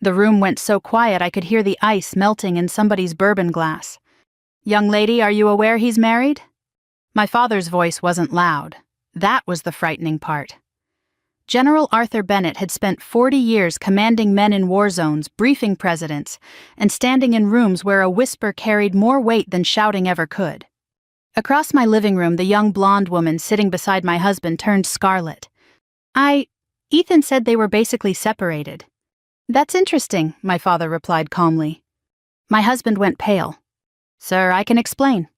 The room went so quiet I could hear the ice melting in somebody's bourbon glass. "Young lady, are you aware he's married?" My father's voice wasn't loud. That was the frightening part. General Arthur Bennett had spent 40 years commanding men in war zones, briefing presidents, and standing in rooms where a whisper carried more weight than shouting ever could. Across my living room, the young blonde woman sitting beside my husband turned scarlet. Ethan said they were basically separated." "That's interesting," my father replied calmly. My husband went pale. "Sir, I can explain."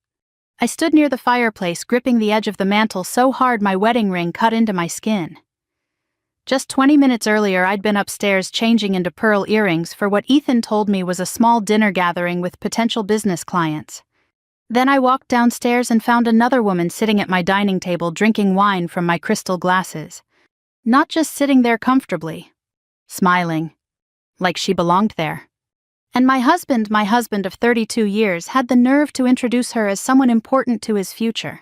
I stood near the fireplace, gripping the edge of the mantel so hard my wedding ring cut into my skin. Just 20 minutes earlier, I'd been upstairs changing into pearl earrings for what Ethan told me was a small dinner gathering with potential business clients. Then I walked downstairs and found another woman sitting at my dining table drinking wine from my crystal glasses. Not just sitting there comfortably, smiling, like she belonged there. And my husband of 32 years, had the nerve to introduce her as someone important to his future.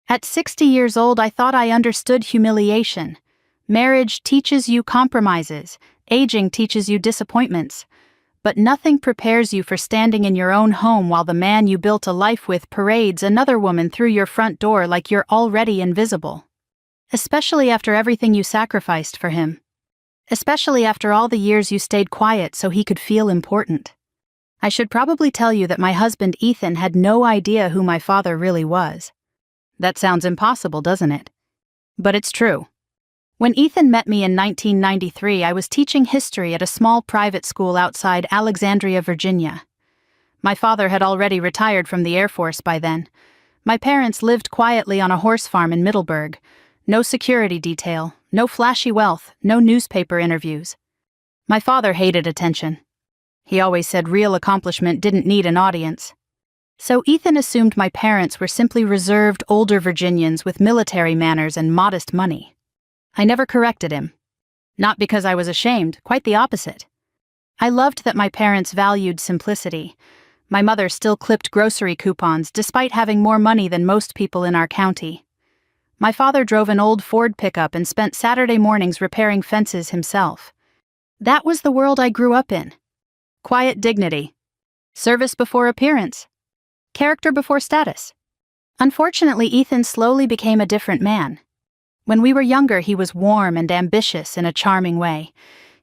At 60 years old, I thought I understood humiliation. Marriage teaches you compromises, aging teaches you disappointments. But nothing prepares you for standing in your own home while the man you built a life with parades another woman through your front door like you're already invisible. Especially after everything you sacrificed for him. Especially after all the years you stayed quiet so he could feel important. I should probably tell you that my husband Ethan had no idea who my father really was. That sounds impossible, doesn't it? But it's true. When Ethan met me in 1993, I was teaching history at a small private school outside Alexandria, Virginia. My father had already retired from the Air Force by then. My parents lived quietly on a horse farm in Middleburg. No security detail, no flashy wealth, no newspaper interviews. My father hated attention. He always said real accomplishment didn't need an audience. So Ethan assumed my parents were simply reserved older Virginians with military manners and modest money. I never corrected him. Not because I was ashamed, quite the opposite. I loved that my parents valued simplicity. My mother still clipped grocery coupons despite having more money than most people in our county. My father drove an old Ford pickup and spent Saturday mornings repairing fences himself. That was the world I grew up in. Quiet dignity. Service before appearance. Character before status. Unfortunately, Ethan slowly became a different man. When we were younger, he was warm and ambitious in a charming way.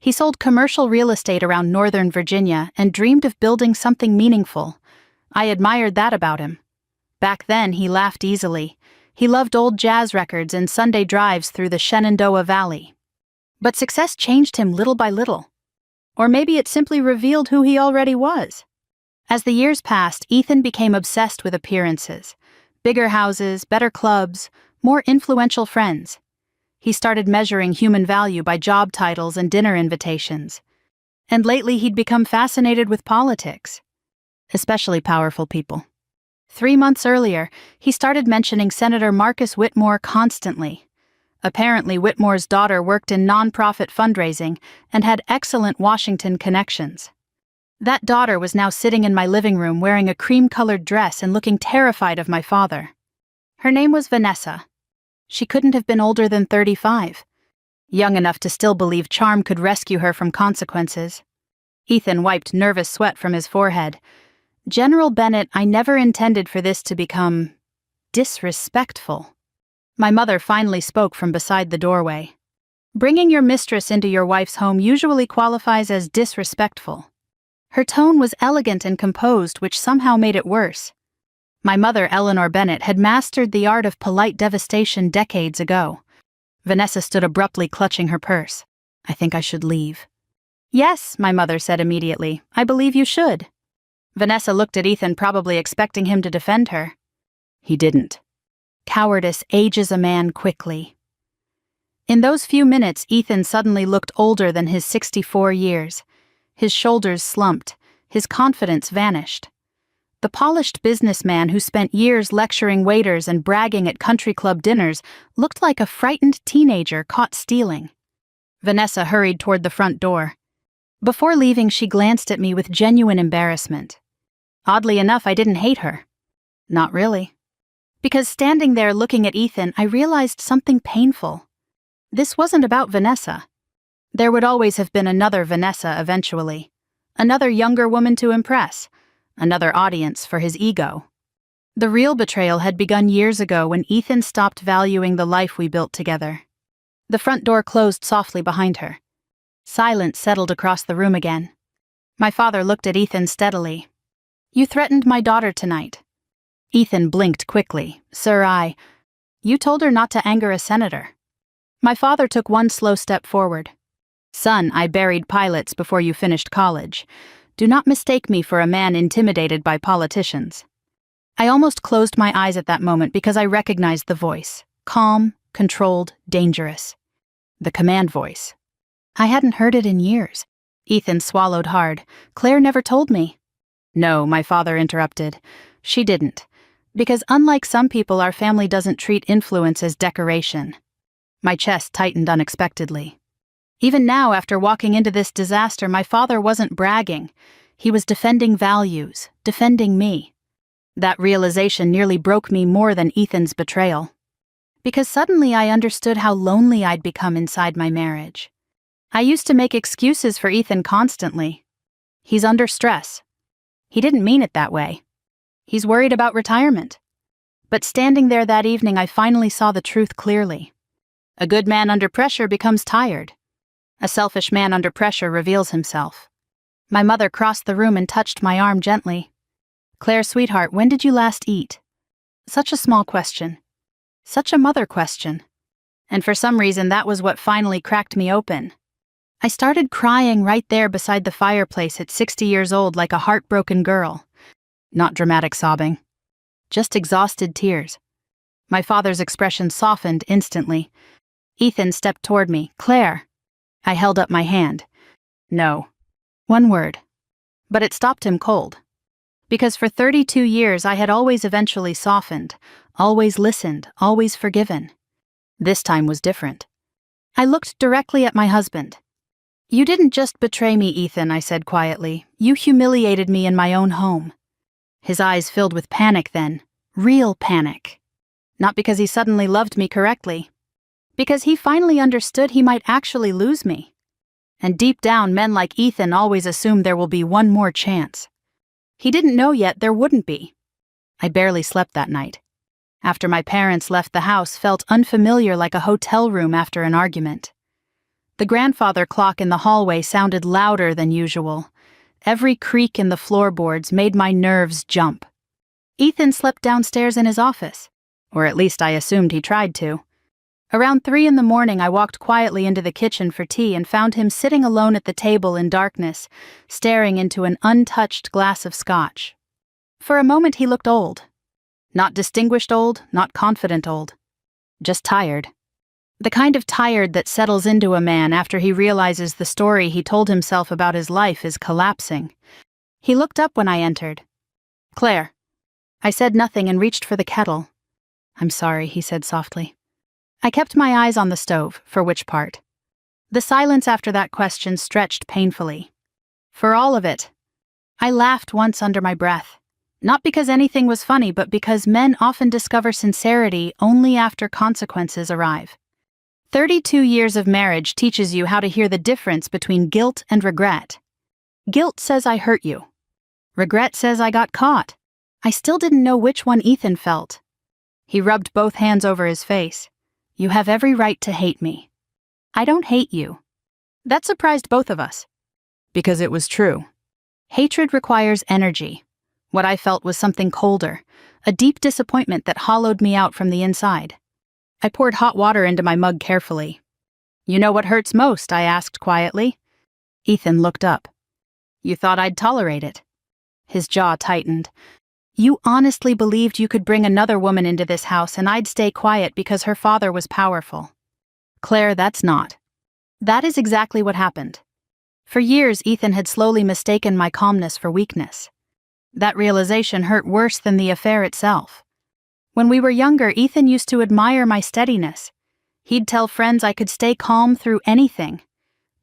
He sold commercial real estate around Northern Virginia and dreamed of building something meaningful. I admired that about him. Back then, he laughed easily. He loved old jazz records and Sunday drives through the Shenandoah Valley. But success changed him little by little. Or maybe it simply revealed who he already was. As the years passed, Ethan became obsessed with appearances. Bigger houses, better clubs, more influential friends. He started measuring human value by job titles and dinner invitations. And lately he'd become fascinated with politics. Especially powerful people. 3 months earlier, he started mentioning Senator Marcus Whitmore constantly. Apparently, Whitmore's daughter worked in nonprofit fundraising and had excellent Washington connections. That daughter was now sitting in my living room wearing a cream-colored dress and looking terrified of my father. Her name was Vanessa. She couldn't have been older than 35. Young enough to still believe charm could rescue her from consequences. Ethan wiped nervous sweat from his forehead. "General Bennett, I never intended for this to become disrespectful." My mother finally spoke from beside the doorway. "Bringing your mistress into your wife's home usually qualifies as disrespectful." Her tone was elegant and composed, which somehow made it worse. My mother, Eleanor Bennett, had mastered the art of polite devastation decades ago. Vanessa stood abruptly clutching her purse. "I think I should leave." "Yes," my mother said immediately. "I believe you should." Vanessa looked at Ethan, probably expecting him to defend her. He didn't. Cowardice ages a man quickly. In those few minutes, Ethan suddenly looked older than his 64 years. His shoulders slumped, his confidence vanished. The polished businessman who spent years lecturing waiters and bragging at country club dinners looked like a frightened teenager caught stealing. Vanessa hurried toward the front door. Before leaving, she glanced at me with genuine embarrassment. Oddly enough, I didn't hate her. Not really. Because standing there looking at Ethan, I realized something painful. This wasn't about Vanessa. There would always have been another Vanessa eventually. Another younger woman to impress. Another audience for his ego. The real betrayal had begun years ago when Ethan stopped valuing the life we built together. The front door closed softly behind her. Silence settled across the room again. My father looked at Ethan steadily. "You threatened my daughter tonight." Ethan blinked quickly. "Sir, You told her not to anger a senator." My father took one slow step forward. "Son, I buried pilots before you finished college. Do not mistake me for a man intimidated by politicians." I almost closed my eyes at that moment because I recognized the voice. Calm, controlled, dangerous. The command voice. I hadn't heard it in years. Ethan swallowed hard. "Claire never told me." "No," my father interrupted. "She didn't. Because unlike some people, our family doesn't treat influence as decoration." My chest tightened unexpectedly. Even now, after walking into this disaster, my father wasn't bragging. He was defending values, defending me. That realization nearly broke me more than Ethan's betrayal. Because suddenly I understood how lonely I'd become inside my marriage. I used to make excuses for Ethan constantly. He's under stress. He didn't mean it that way. He's worried about retirement. But standing there that evening, I finally saw the truth clearly. A good man under pressure becomes tired. A selfish man under pressure reveals himself. My mother crossed the room and touched my arm gently. "Claire, sweetheart, when did you last eat?" Such a small question. Such a mother question. And for some reason, that was what finally cracked me open. I started crying right there beside the fireplace at 60 years old like a heartbroken girl. Not dramatic sobbing. Just exhausted tears. My father's expression softened instantly. Ethan stepped toward me. "Claire." I held up my hand. "No." One word. But it stopped him cold. Because for 32 years I had always eventually softened, always listened, always forgiven. This time was different. I looked directly at my husband. "You didn't just betray me, Ethan," I said quietly. "You humiliated me in my own home." His eyes filled with panic then. Real panic. Not because he suddenly loved me correctly. Because he finally understood he might actually lose me. And deep down, men like Ethan always assume there will be one more chance. He didn't know yet there wouldn't be. I barely slept that night. After my parents left the house, felt unfamiliar like a hotel room after an argument. The grandfather clock in the hallway sounded louder than usual. Every creak in the floorboards made my nerves jump. Ethan slept downstairs in his office, or at least I assumed he tried to. Around 3 in the morning, I walked quietly into the kitchen for tea and found him sitting alone at the table in darkness, staring into an untouched glass of scotch. For a moment he looked old. Not distinguished old, not confident old. Just tired. The kind of tired that settles into a man after he realizes the story he told himself about his life is collapsing. He looked up when I entered. "Claire." I said nothing and reached for the kettle. "I'm sorry," he said softly. I kept my eyes on the stove, for which part? The silence after that question stretched painfully. For all of it. I laughed once under my breath. Not because anything was funny, but because men often discover sincerity only after consequences arrive. 32 years of marriage teaches you how to hear the difference between guilt and regret. Guilt says I hurt you. Regret says I got caught. I still didn't know which one Ethan felt. He rubbed both hands over his face. "You have every right to hate me." "I don't hate you." That surprised both of us. Because it was true. Hatred requires energy. What I felt was something colder, a deep disappointment that hollowed me out from the inside. I poured hot water into my mug carefully. "You know what hurts most?" I asked quietly. Ethan looked up. "You thought I'd tolerate it." His jaw tightened. "You honestly believed you could bring another woman into this house and I'd stay quiet because her father was powerful." "Claire, that's not." That is exactly what happened. For years, Ethan had slowly mistaken my calmness for weakness. That realization hurt worse than the affair itself. When we were younger, Ethan used to admire my steadiness. He'd tell friends I could stay calm through anything.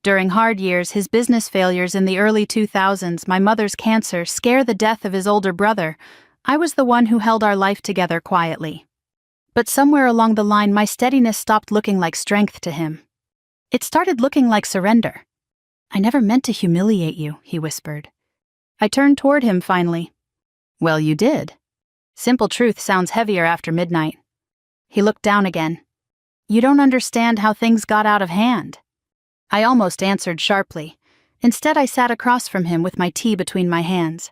During hard years, his business failures in the early 2000s, my mother's cancer, scare the death of his older brother, I was the one who held our life together quietly. But somewhere along the line, my steadiness stopped looking like strength to him. It started looking like surrender. "I never meant to humiliate you," he whispered. I turned toward him finally. "Well, you did." Simple truth sounds heavier after midnight. He looked down again. "You don't understand how things got out of hand." I almost answered sharply. Instead, I sat across from him with my tea between my hands.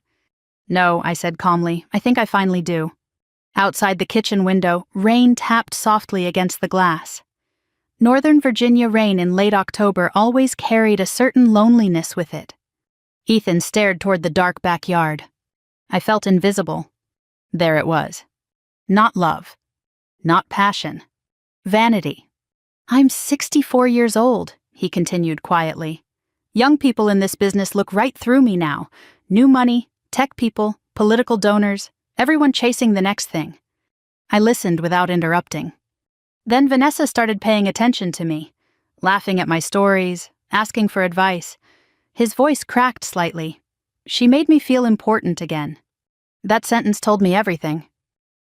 "No," I said calmly, "I think I finally do." Outside the kitchen window, rain tapped softly against the glass. Northern Virginia rain in late October always carried a certain loneliness with it. Ethan stared toward the dark backyard. I felt invisible. There it was. Not love. Not passion. Vanity. "I'm 64 years old," he continued quietly. "Young people in this business look right through me now. New money, tech people, political donors, everyone chasing the next thing." I listened without interrupting. Then Vanessa started paying attention to me, laughing at my stories, asking for advice. His voice cracked slightly. She made me feel important again. That sentence told me everything.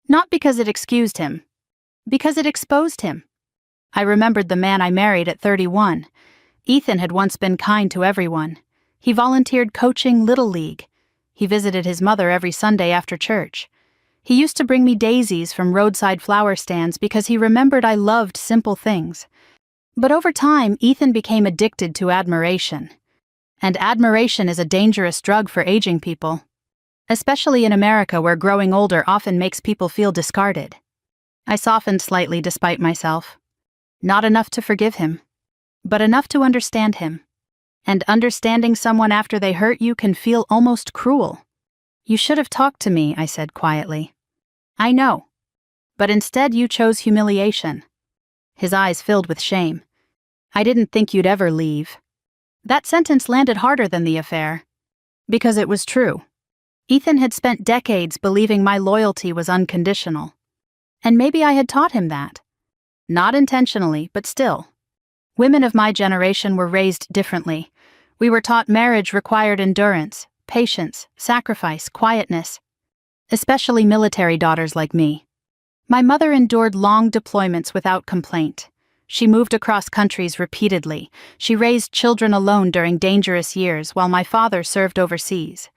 Not because it excused him, because it exposed him. I remembered the man I married at 31. Ethan had once been kind to everyone. He volunteered coaching Little League. He visited his mother every Sunday after church. He used to bring me daisies from roadside flower stands because he remembered I loved simple things. But over time, Ethan became addicted to admiration. And admiration is a dangerous drug for aging people. Especially in America, where growing older often makes people feel discarded. I softened slightly despite myself. Not enough to forgive him, but enough to understand him. And understanding someone after they hurt you can feel almost cruel. "You should have talked to me," I said quietly. "I know. But instead you chose humiliation." His eyes filled with shame. "I didn't think you'd ever leave." That sentence landed harder than the affair. Because it was true. Ethan had spent decades believing my loyalty was unconditional. And maybe I had taught him that. Not intentionally, but still. Women of my generation were raised differently. We were taught marriage required endurance, patience, sacrifice, quietness. Especially military daughters like me. My mother endured long deployments without complaint. She moved across countries repeatedly. She raised children alone during dangerous years while my father served overseas.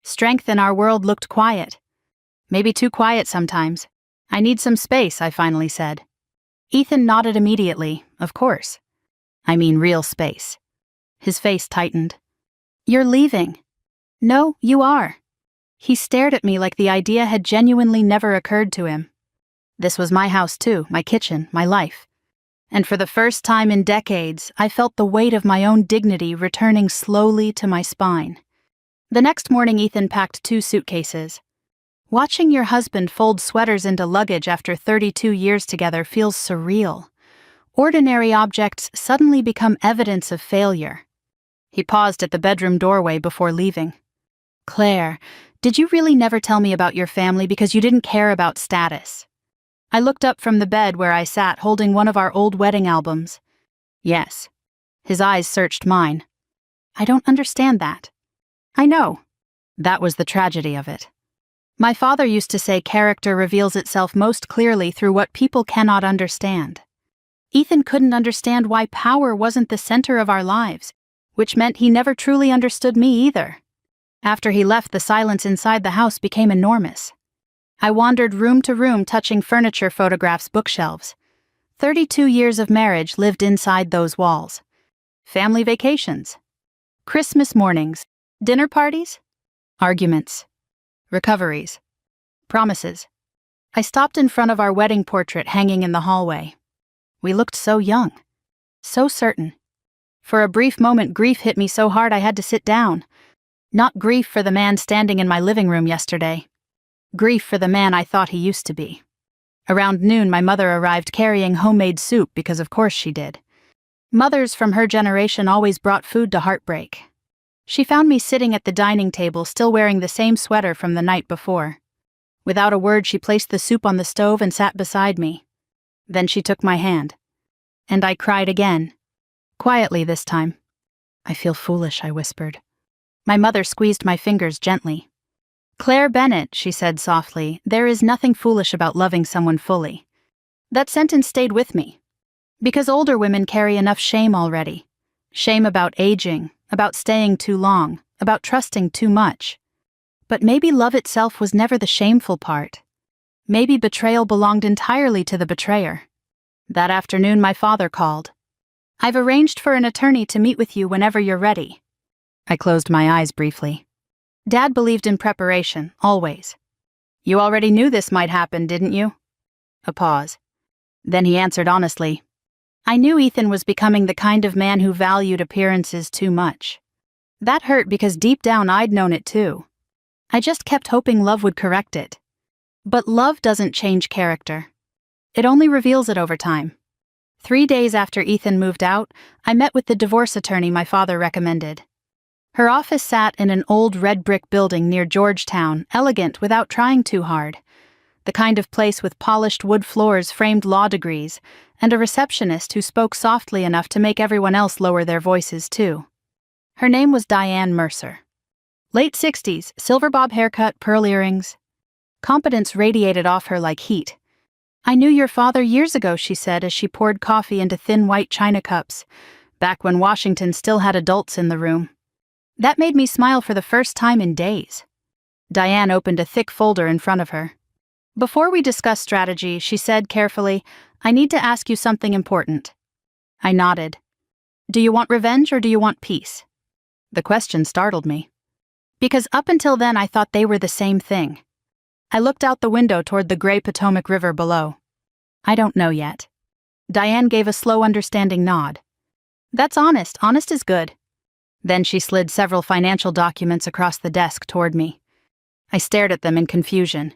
Strength in our world looked quiet. Maybe too quiet sometimes. "I need some space," I finally said. Ethan nodded immediately, of course. "I mean real space." His face tightened. "You're leaving." "No, you are." He stared at me like the idea had genuinely never occurred to him. This was my house too, my kitchen, my life. And for the first time in decades, I felt the weight of my own dignity returning slowly to my spine. The next morning, Ethan packed 2 suitcases. Watching your husband fold sweaters into luggage after 32 years together feels surreal. Ordinary objects suddenly become evidence of failure. He paused at the bedroom doorway before leaving. "Claire, did you really never tell me about your family because you didn't care about status?" I looked up from the bed where I sat holding one of our old wedding albums. "Yes." His eyes searched mine. "I don't understand that." "I know." That was the tragedy of it. My father used to say character reveals itself most clearly through what people cannot understand. Ethan couldn't understand why power wasn't the center of our lives, which meant he never truly understood me either. After he left, the silence inside the house became enormous. I wandered room to room touching furniture, photographs, bookshelves. 32 years of marriage lived inside those walls. Family vacations. Christmas mornings. Dinner parties. Arguments. Recoveries. Promises. I stopped in front of our wedding portrait hanging in the hallway. We looked so young. So certain. For a brief moment, grief hit me so hard I had to sit down. Not grief for the man standing in my living room yesterday. Grief for the man I thought he used to be. Around noon, my mother arrived carrying homemade soup because of course she did. Mothers from her generation always brought food to heartbreak. She found me sitting at the dining table, still wearing the same sweater from the night before. Without a word, she placed the soup on the stove and sat beside me. Then she took my hand. And I cried again. Quietly this time. "I feel foolish," I whispered. My mother squeezed my fingers gently. "Claire Bennett," she said softly, "there is nothing foolish about loving someone fully." That sentence stayed with me. Because older women carry enough shame already. Shame about aging, about staying too long, about trusting too much. But maybe love itself was never the shameful part. Maybe betrayal belonged entirely to the betrayer. That afternoon my father called. "I've arranged for an attorney to meet with you whenever you're ready." I closed my eyes briefly. Dad believed in preparation, always. "You already knew this might happen, didn't you?" A pause. Then he answered honestly. "I knew Ethan was becoming the kind of man who valued appearances too much. That hurt because deep down I'd known it too. I just kept hoping love would correct it. But love doesn't change character. It only reveals it over time." 3 days after Ethan moved out, I met with the divorce attorney my father recommended. Her office sat in an old red brick building near Georgetown, elegant without trying too hard. The kind of place with polished wood floors, framed law degrees, and a receptionist who spoke softly enough to make everyone else lower their voices too. Her name was Diane Mercer. Late 60s, silver bob haircut, pearl earrings. Competence radiated off her like heat. "I knew your father years ago," she said as she poured coffee into thin white china cups, back when Washington still had adults in the room. That made me smile for the first time in days. Diane opened a thick folder in front of her. "Before we discuss strategy," she said carefully, "I need to ask you something important." I nodded. "Do you want revenge or do you want peace?" The question startled me. Because up until then I thought they were the same thing. I looked out the window toward the gray Potomac River below. "I don't know yet." Diane gave a slow understanding nod. "That's honest. Honest is good." Then she slid several financial documents across the desk toward me. I stared at them in confusion.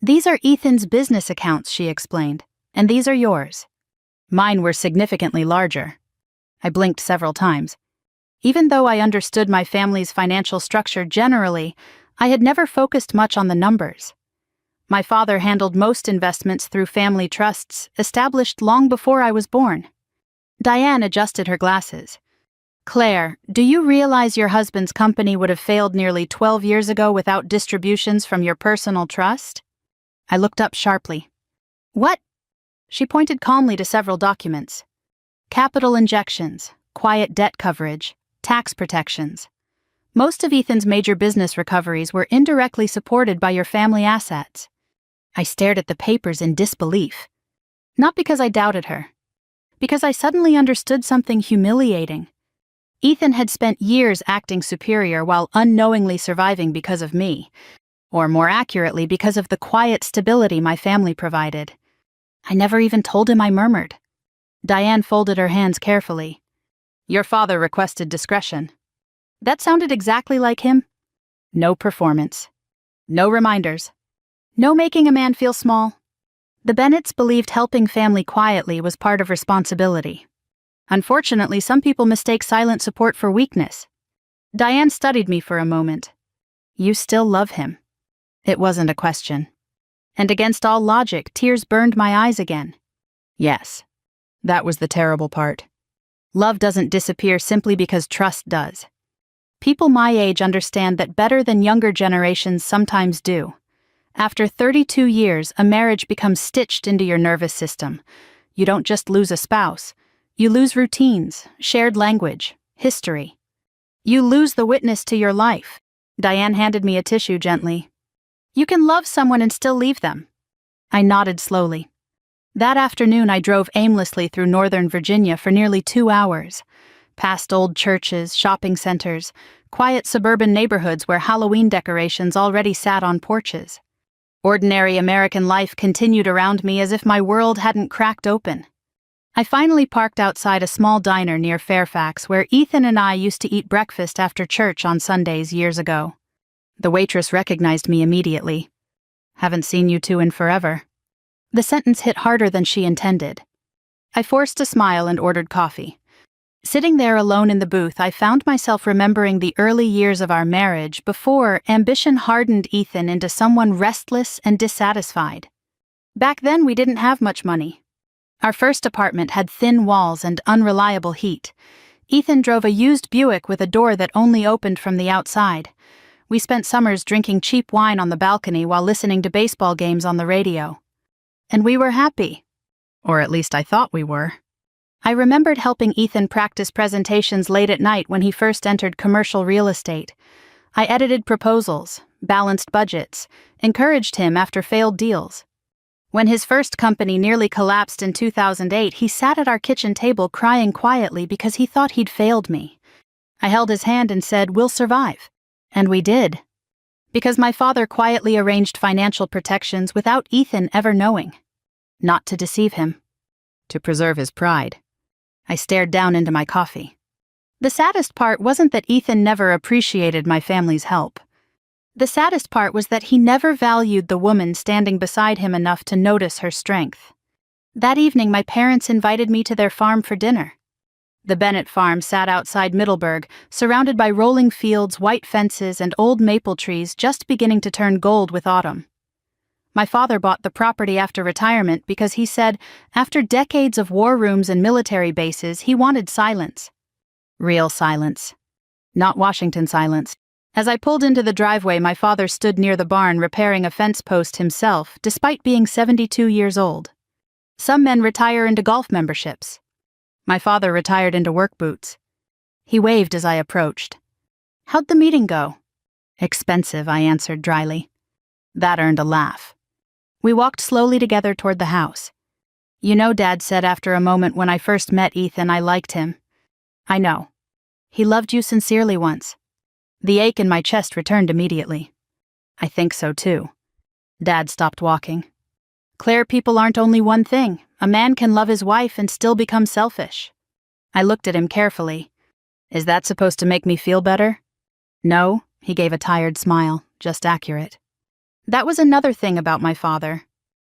"These are Ethan's business accounts," she explained, "and these are yours." Mine were significantly larger. I blinked several times. Even though I understood my family's financial structure generally, I had never focused much on the numbers. My father handled most investments through family trusts, established long before I was born. Diane adjusted her glasses. "Claire, do you realize your husband's company would have failed nearly 12 years ago without distributions from your personal trust?" I looked up sharply. "What?" She pointed calmly to several documents. Capital injections, quiet debt coverage, tax protections. Most of Ethan's major business recoveries were indirectly supported by your family assets. I stared at the papers in disbelief. Not because I doubted her. Because I suddenly understood something humiliating. Ethan had spent years acting superior while unknowingly surviving because of me. Or more accurately, because of the quiet stability my family provided. I never even told him, I murmured. Diane folded her hands carefully. "Your father requested discretion." That sounded exactly like him. No performance. No reminders. No making a man feel small. The Bennetts believed helping family quietly was part of responsibility. Unfortunately, some people mistake silent support for weakness. Diane studied me for a moment. "You still love him." It wasn't a question. And against all logic, tears burned my eyes again. Yes. That was the terrible part. Love doesn't disappear simply because trust does. People my age understand that better than younger generations sometimes do. After 32 years, a marriage becomes stitched into your nervous system. You don't just lose a spouse. You lose routines, shared language, history. You lose the witness to your life. Diane handed me a tissue gently. "You can love someone and still leave them." I nodded slowly. That afternoon I drove aimlessly through Northern Virginia for nearly 2 hours. Past old churches, shopping centers, quiet suburban neighborhoods where Halloween decorations already sat on porches. Ordinary American life continued around me as if my world hadn't cracked open. I finally parked outside a small diner near Fairfax where Ethan and I used to eat breakfast after church on Sundays years ago. The waitress recognized me immediately. "Haven't seen you two in forever." The sentence hit harder than she intended. I forced a smile and ordered coffee. Sitting there alone in the booth, I found myself remembering the early years of our marriage before ambition hardened Ethan into someone restless and dissatisfied. Back then, we didn't have much money. Our first apartment had thin walls and unreliable heat. Ethan drove a used Buick with a door that only opened from the outside. We spent summers drinking cheap wine on the balcony while listening to baseball games on the radio. And we were happy. Or at least I thought we were. I remembered helping Ethan practice presentations late at night when he first entered commercial real estate. I edited proposals, balanced budgets, encouraged him after failed deals. When his first company nearly collapsed in 2008, he sat at our kitchen table crying quietly because he thought he'd failed me. I held his hand and said, "We'll survive." And we did. Because my father quietly arranged financial protections without Ethan ever knowing. Not to deceive him. To preserve his pride. I stared down into my coffee. The saddest part wasn't that Ethan never appreciated my family's help. The saddest part was that he never valued the woman standing beside him enough to notice her strength. That evening, my parents invited me to their farm for dinner. The Bennett farm sat outside Middleburg, surrounded by rolling fields, white fences, and old maple trees just beginning to turn gold with autumn. My father bought the property after retirement because he said, after decades of war rooms and military bases, he wanted silence. Real silence. Not Washington silence. As I pulled into the driveway, my father stood near the barn repairing a fence post himself, despite being 72 years old. Some men retire into golf memberships. My father retired into work boots. He waved as I approached. "How'd the meeting go?" "Expensive," I answered dryly. That earned a laugh. We walked slowly together toward the house. "You know," Dad said after a moment, "when I first met Ethan, I liked him." "I know. He loved you sincerely once." The ache in my chest returned immediately. "I think so too." Dad stopped walking. "Claire, people aren't only one thing. A man can love his wife and still become selfish." I looked at him carefully. "Is that supposed to make me feel better?" "No," he gave a tired smile, "just accurate." That was another thing about my father.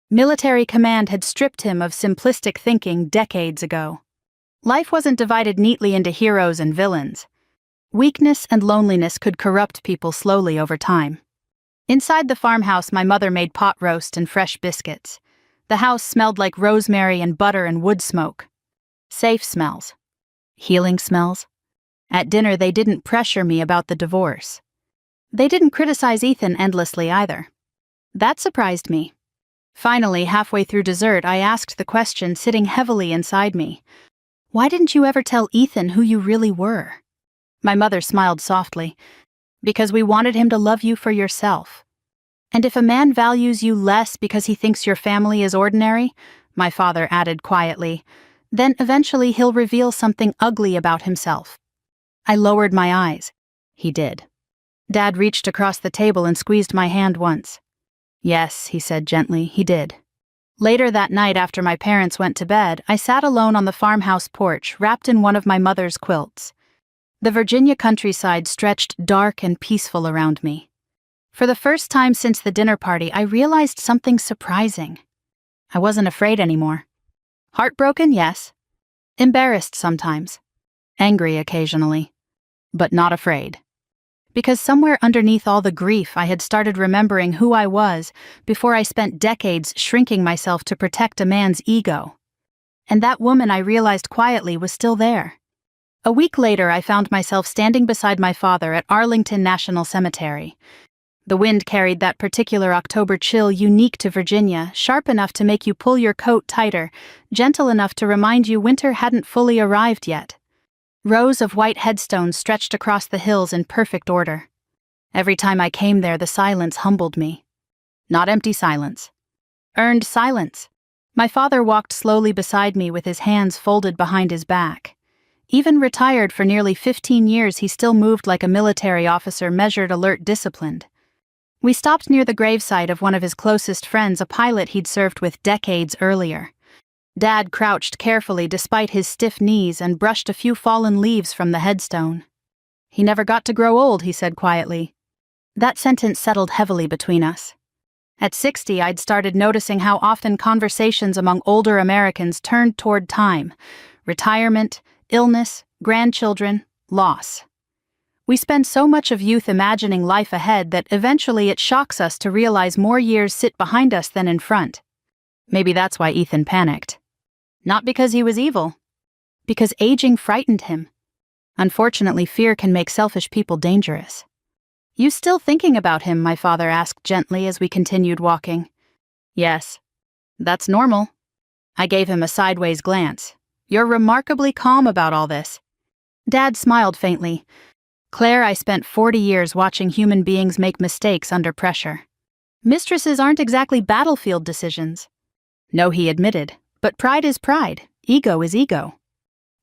Military command had stripped him of simplistic thinking decades ago. Life wasn't divided neatly into heroes and villains. Weakness and loneliness could corrupt people slowly over time. Inside the farmhouse, my mother made pot roast and fresh biscuits. The house smelled like rosemary and butter and wood smoke. Safe smells. Healing smells. At dinner, they didn't pressure me about the divorce. They didn't criticize Ethan endlessly either. That surprised me. Finally, halfway through dessert, I asked the question sitting heavily inside me. "Why didn't you ever tell Ethan who you really were?" My mother smiled softly. "Because we wanted him to love you for yourself. And if a man values you less because he thinks your family is ordinary," my father added quietly, "then eventually he'll reveal something ugly about himself." I lowered my eyes. He did. Dad reached across the table and squeezed my hand once. "Yes," he said gently, "he did." Later that night, after my parents went to bed, I sat alone on the farmhouse porch, wrapped in one of my mother's quilts. The Virginia countryside stretched dark and peaceful around me. For the first time since the dinner party, I realized something surprising. I wasn't afraid anymore. Heartbroken, yes. Embarrassed sometimes. Angry occasionally. But not afraid. Because somewhere underneath all the grief, I had started remembering who I was before I spent decades shrinking myself to protect a man's ego. And that woman, I realized quietly, was still there. A week later, I found myself standing beside my father at Arlington National Cemetery. The wind carried that particular October chill unique to Virginia, sharp enough to make you pull your coat tighter, gentle enough to remind you winter hadn't fully arrived yet. Rows of white headstones stretched across the hills in perfect order. Every time I came there, the silence humbled me. Not empty silence. Earned silence. My father walked slowly beside me with his hands folded behind his back. Even retired for nearly 15 years, he still moved like a military officer, measured, alert, disciplined. We stopped near the gravesite of one of his closest friends, a pilot he'd served with decades earlier. Dad crouched carefully despite his stiff knees and brushed a few fallen leaves from the headstone. "He never got to grow old," he said quietly. That sentence settled heavily between us. At 60, I'd started noticing how often conversations among older Americans turned toward time, retirement, illness, grandchildren, loss. We spend so much of youth imagining life ahead that eventually it shocks us to realize more years sit behind us than in front. Maybe that's why Ethan panicked. Not because he was evil. Because aging frightened him. Unfortunately, fear can make selfish people dangerous. "You still thinking about him?" my father asked gently as we continued walking. "Yes. That's normal." I gave him a sideways glance. You're remarkably calm about all this. Dad smiled faintly. Claire, I spent 40 years watching human beings make mistakes under pressure. Mistresses aren't exactly battlefield decisions. No, he admitted, but pride is pride, ego is ego.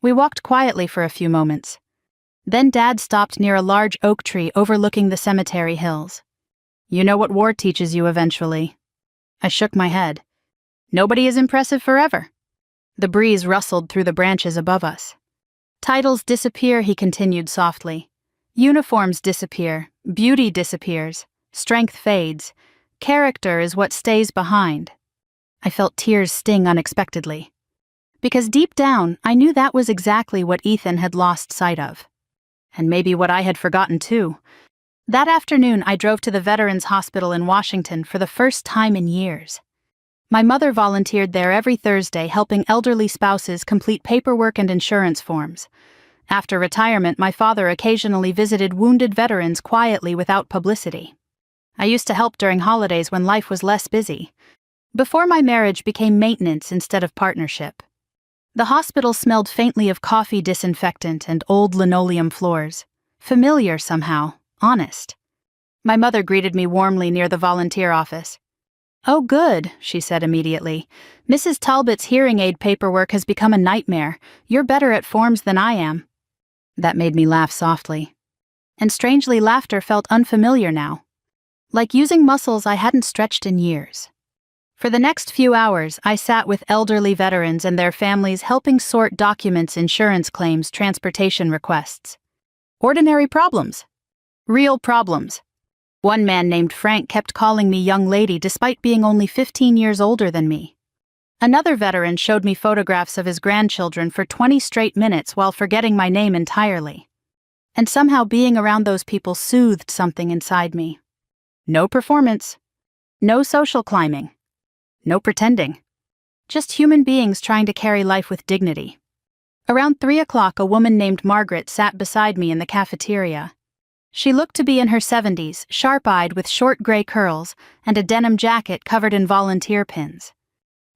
We walked quietly for a few moments. Then Dad stopped near a large oak tree overlooking the cemetery hills. You know what war teaches you eventually. I shook my head. Nobody is impressive forever. The breeze rustled through the branches above us. Titles disappear, he continued softly. Uniforms disappear, beauty disappears, strength fades. Character is what stays behind. I felt tears sting unexpectedly. Because deep down, I knew that was exactly what Ethan had lost sight of. And maybe what I had forgotten too. That afternoon, I drove to the Veterans Hospital in Washington for the first time in years. My mother volunteered there every Thursday, helping elderly spouses complete paperwork and insurance forms. After retirement, my father occasionally visited wounded veterans quietly without publicity. I used to help during holidays when life was less busy. Before my marriage became maintenance instead of partnership. The hospital smelled faintly of coffee disinfectant and old linoleum floors. Familiar somehow, honest. My mother greeted me warmly near the volunteer office. Oh good, she said immediately. Mrs. Talbot's hearing aid paperwork has become a nightmare. You're better at forms than I am. That made me laugh softly. And strangely, laughter felt unfamiliar now. Like using muscles I hadn't stretched in years. For the next few hours, I sat with elderly veterans and their families helping sort documents, insurance claims, transportation requests. Ordinary problems. Real problems. One man named Frank kept calling me young lady despite being only 15 years older than me. Another veteran showed me photographs of his grandchildren for 20 straight minutes while forgetting my name entirely. And somehow being around those people soothed something inside me. No performance. No social climbing. No pretending. Just human beings trying to carry life with dignity. Around 3 o'clock, a woman named Margaret sat beside me in the cafeteria. She looked to be in her 70s, sharp-eyed with short gray curls and a denim jacket covered in volunteer pins.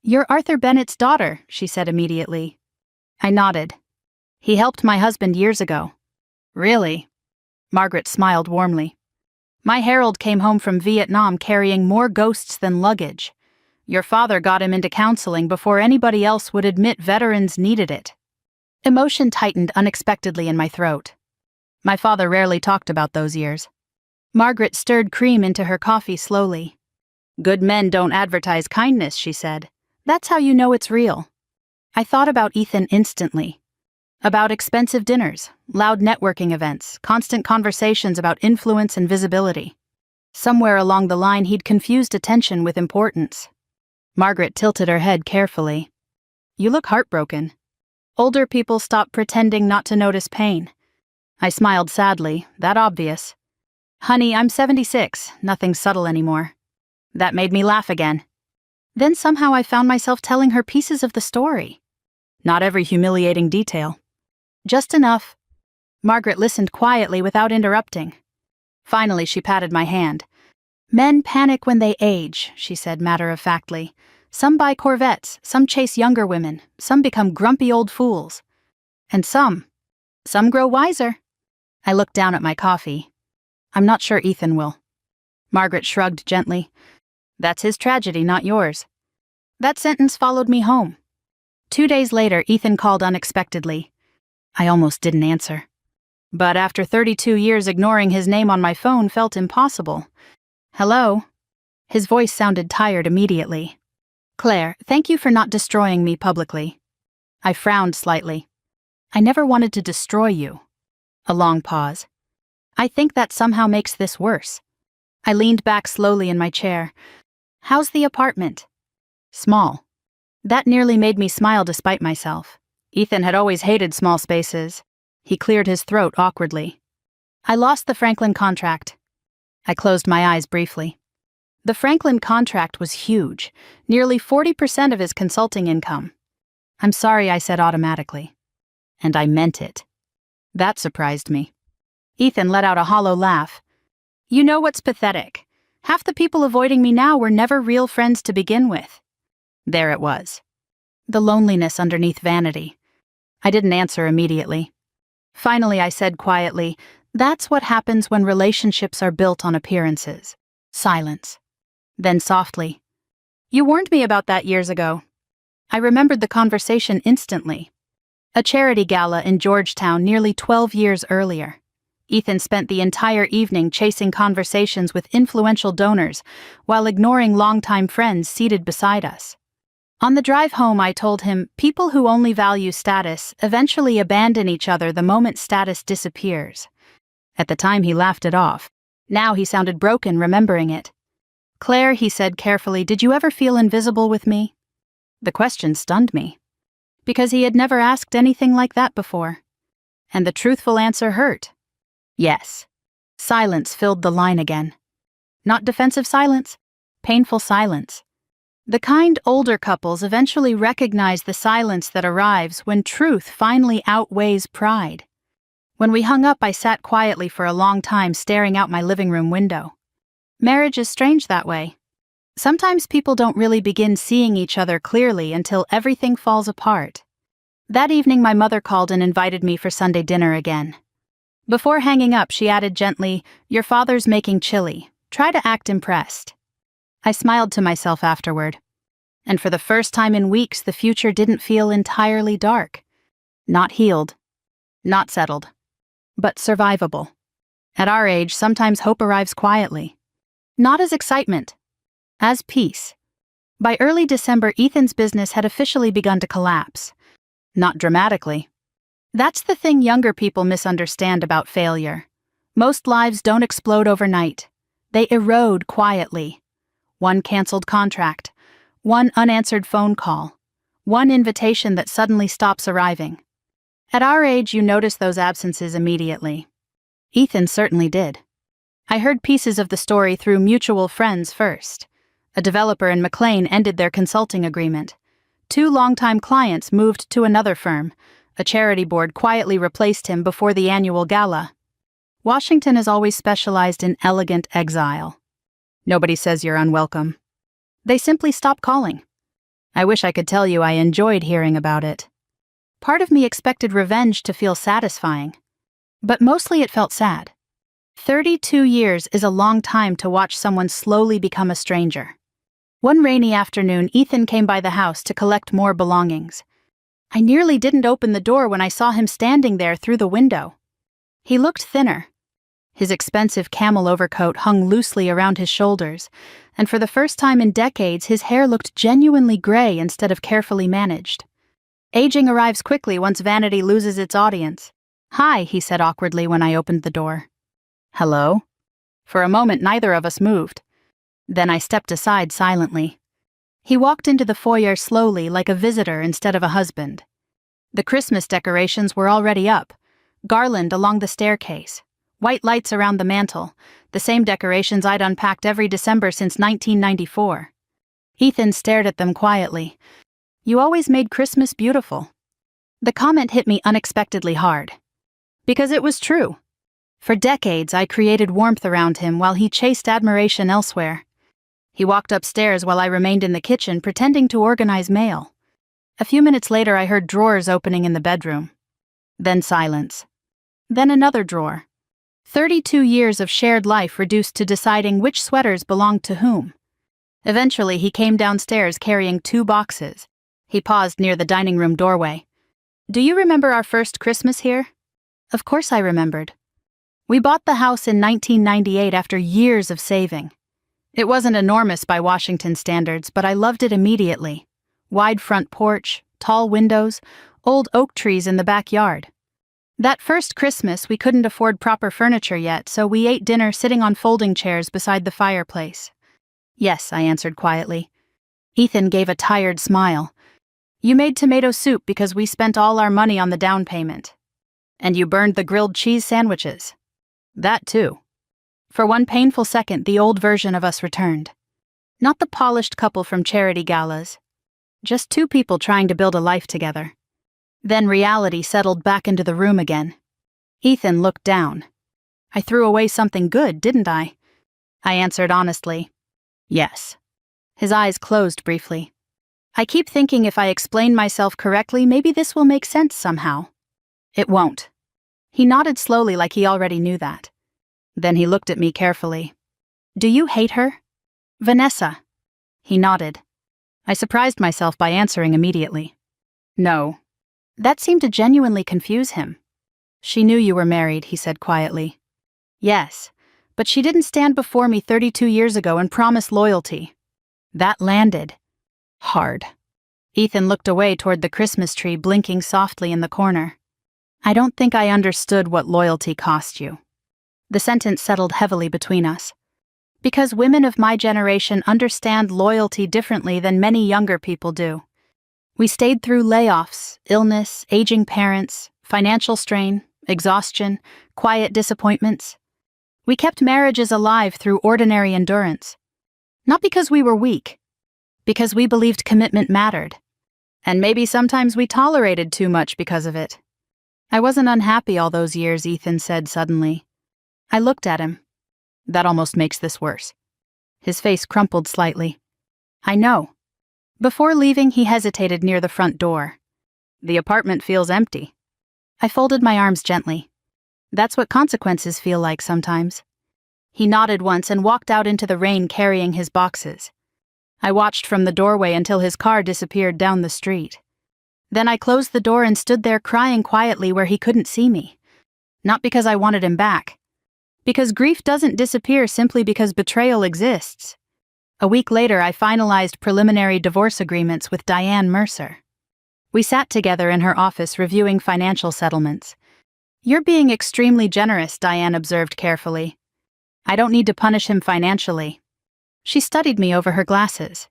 You're Arthur Bennett's daughter, she said immediately. I nodded. He helped my husband years ago. Really? Margaret smiled warmly. My Harold came home from Vietnam carrying more ghosts than luggage. Your father got him into counseling before anybody else would admit veterans needed it. Emotion tightened unexpectedly in my throat. My father rarely talked about those years. Margaret stirred cream into her coffee slowly. Good men don't advertise kindness, she said. That's how you know it's real. I thought about Ethan instantly. About expensive dinners, loud networking events, constant conversations about influence and visibility. Somewhere along the line he'd confused attention with importance. Margaret tilted her head carefully. You look heartbroken. Older people stop pretending not to notice pain. I smiled sadly, that obvious. Honey, I'm 76, nothing subtle anymore. That made me laugh again. Then somehow I found myself telling her pieces of the story. Not every humiliating detail. Just enough. Margaret listened quietly without interrupting. Finally, she patted my hand. Men panic when they age, she said matter-of-factly. Some buy Corvettes, some chase younger women, some become grumpy old fools. And some grow wiser. I looked down at my coffee. I'm not sure Ethan will. Margaret shrugged gently. That's his tragedy, not yours. That sentence followed me home. 2 days later, Ethan called unexpectedly. I almost didn't answer. But after 32 years, ignoring his name on my phone felt impossible. Hello? His voice sounded tired immediately. Claire, thank you for not destroying me publicly. I frowned slightly. I never wanted to destroy you. A long pause. I think that somehow makes this worse. I leaned back slowly in my chair. How's the apartment? Small. That nearly made me smile despite myself. Ethan had always hated small spaces. He cleared his throat awkwardly. I lost the Franklin contract. I closed my eyes briefly. The Franklin contract was huge, nearly 40% of his consulting income. I'm sorry, I said automatically. And I meant it. That surprised me. Ethan let out a hollow laugh. You know what's pathetic? Half the people avoiding me now were never real friends to begin with. There it was. The loneliness underneath vanity. I didn't answer immediately. Finally, I said quietly, "That's what happens when relationships are built on appearances." Silence. Then softly, "You warned me about that years ago." I remembered the conversation instantly. A charity gala in Georgetown nearly 12 years earlier. Ethan spent the entire evening chasing conversations with influential donors while ignoring longtime friends seated beside us. On the drive home, I told him, people who only value status eventually abandon each other the moment status disappears. At the time, he laughed it off. Now he sounded broken remembering it. "Claire," he said carefully, "did you ever feel invisible with me?" The question stunned me, because he had never asked anything like that before. And the truthful answer hurt. Yes. Silence filled the line again. Not defensive silence, painful silence. The kind older couples eventually recognize the silence that arrives when truth finally outweighs pride. When we hung up, I sat quietly for a long time staring out my living room window. Marriage is strange that way. Sometimes people don't really begin seeing each other clearly until everything falls apart. That evening, my mother called and invited me for Sunday dinner again. Before hanging up, she added gently, "Your father's making chili. Try to act impressed." I smiled to myself afterward. And for the first time in weeks, the future didn't feel entirely dark. Not healed. Not settled. But survivable. At our age, sometimes hope arrives quietly. Not as excitement. As peace. By early December, Ethan's business had officially begun to collapse. Not dramatically. That's the thing younger people misunderstand about failure. Most lives don't explode overnight. They erode quietly. One canceled contract. One unanswered phone call. One invitation that suddenly stops arriving. At our age, you notice those absences immediately. Ethan certainly did. I heard pieces of the story through mutual friends first. A developer in McLean ended their consulting agreement. 2 longtime clients moved to another firm. A charity board quietly replaced him before the annual gala. Washington has always specialized in elegant exile. Nobody says you're unwelcome. They simply stop calling. I wish I could tell you I enjoyed hearing about it. Part of me expected revenge to feel satisfying, but mostly it felt sad. 32 years is a long time to watch someone slowly become a stranger. One rainy afternoon, Ethan came by the house to collect more belongings. I nearly didn't open the door when I saw him standing there through the window. He looked thinner. His expensive camel overcoat hung loosely around his shoulders, and for the first time in decades, his hair looked genuinely gray instead of carefully managed. Aging arrives quickly once vanity loses its audience. "Hi," he said awkwardly when I opened the door. "Hello?" For a moment, neither of us moved. Then I stepped aside silently. He walked into the foyer slowly, like a visitor instead of a husband. The Christmas decorations were already up. Garland along the staircase. White lights around the mantel. The same decorations I'd unpacked every December since 1994. Ethan stared at them quietly. "You always made Christmas beautiful." The comment hit me unexpectedly hard. Because it was true. For decades, I created warmth around him while he chased admiration elsewhere. He walked upstairs while I remained in the kitchen, pretending to organize mail. A few minutes later, I heard drawers opening in the bedroom. Then silence. Then another drawer. 32 years of shared life reduced to deciding which sweaters belonged to whom. Eventually, he came downstairs carrying 2 boxes. He paused near the dining room doorway. "Do you remember our first Christmas here?" Of course I remembered. We bought the house in 1998 after years of saving. It wasn't enormous by Washington standards, but I loved it immediately. Wide front porch, tall windows, old oak trees in the backyard. That first Christmas, we couldn't afford proper furniture yet, so we ate dinner sitting on folding chairs beside the fireplace. "Yes," I answered quietly. Ethan gave a tired smile. "You made tomato soup because we spent all our money on the down payment. And you burned the grilled cheese sandwiches." "That too." For one painful second, the old version of us returned. Not the polished couple from charity galas. Just 2 people trying to build a life together. Then reality settled back into the room again. Ethan looked down. "I threw away something good, didn't I?" I answered honestly. "Yes." His eyes closed briefly. I keep thinking if I explain myself correctly, maybe this will make sense somehow. It won't. He nodded slowly like he already knew that. Then he looked at me carefully. Do you hate her? Vanessa. He nodded. I surprised myself by answering immediately. No. That seemed to genuinely confuse him. She knew you were married, he said quietly. Yes, but she didn't stand before me 32 years ago and promise loyalty. That landed hard. Ethan looked away toward the Christmas tree blinking softly in the corner. I don't think I understood what loyalty cost you. The sentence settled heavily between us. Because women of my generation understand loyalty differently than many younger people do. We stayed through layoffs, illness, aging parents, financial strain, exhaustion, quiet disappointments. We kept marriages alive through ordinary endurance. Not because we were weak, because we believed commitment mattered. And maybe sometimes we tolerated too much because of it. I wasn't unhappy all those years, Ethan said suddenly. I looked at him. That almost makes this worse. His face crumpled slightly. I know. Before leaving, he hesitated near the front door. The apartment feels empty. I folded my arms gently. That's what consequences feel like sometimes. He nodded once and walked out into the rain carrying his boxes. I watched from the doorway until his car disappeared down the street. Then I closed the door and stood there crying quietly where he couldn't see me. Not because I wanted him back. Because grief doesn't disappear simply because betrayal exists. A week later, I finalized preliminary divorce agreements with Diane Mercer. We sat together in her office reviewing financial settlements. You're being extremely generous, Diane observed carefully. I don't need to punish him financially. She studied me over her glasses.